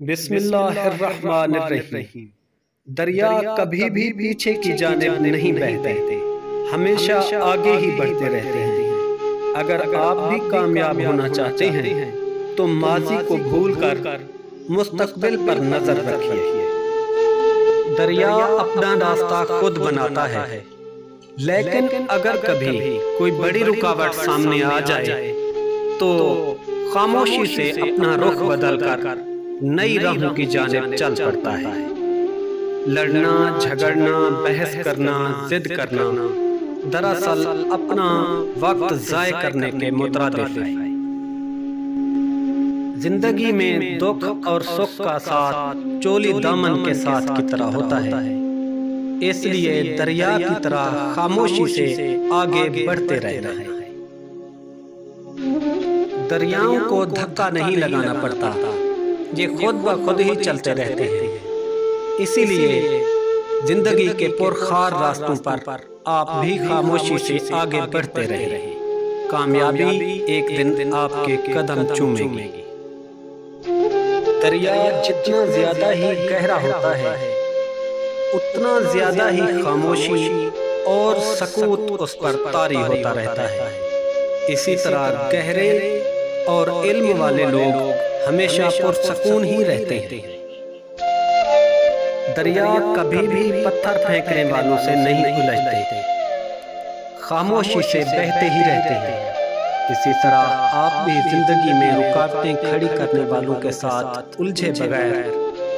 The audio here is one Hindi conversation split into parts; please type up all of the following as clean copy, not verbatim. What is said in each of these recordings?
बिस्मिल्लाहिर्रहमानिर्रहीम। दरिया कभी भी पीछे की जानिब नहीं बहते, हमेशा आगे ही बढ़ते रहते हैं। अगर आप भी कामयाब होना चाहते हैं तो माजी को भूलकर मुस्तकबिल पर नजर रखिए। दरिया अपना रास्ता खुद बनाता है, लेकिन अगर कभी कोई बड़ी रुकावट सामने आ जाए तो खामोशी से अपना रुख बदलकर नई राहों की जानिब चल पड़ता है। लड़ना, झगड़ना, बहस करना, जिद करना दरअसल अपना वक्त जाय करने के मुतरादिफ है। जिंदगी में दुख और सुख का साथ चोली दामन के साथ की तरह होता है, इसलिए दरिया की तरह खामोशी से आगे बढ़ते रहना है। दरियाओं को धक्का नहीं लगाना पड़ता, ये खुद ब खुद ही चलते रहते हैं। इसीलिए जिंदगी के पुरखार रास्तों पर आप भी खामोशी से आगे बढ़ते रहे। कामयाबी एक दिन आपके कदम चूमेगी। दरिया जितना ज्यादा ही गहरा होता है, उतना ज्यादा ही खामोशी और सकूत उस पर तारी होता रहता है। इसी तरह गहरे और इल्म वाले लोग हमेशा पुरसकून ही रहते हैं। दरिया कभी भी पत्थर फेंकने वालों से नहीं उलझते, खामोशी से बहते ही रहते हैं। इसी तरह आप भी जिंदगी में रुकावटें खड़ी करने वालों के साथ उलझे बगैर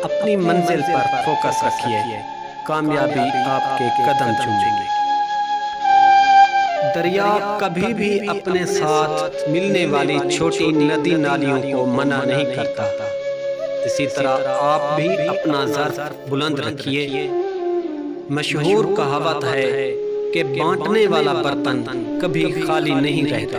अपनी मंजिल पर फोकस रखिए। कामयाबी आपके कदम चूमेगी। दरिया कभी भी अपने साथ मिलने वाली छोटी नदी नालियों को मना नहीं करता। इसी तरह आप भी अपना ज़र्फ बुलंद रखिए। मशहूर कहावत है कि बांटने वाला बर्तन कभी खाली नहीं रहता।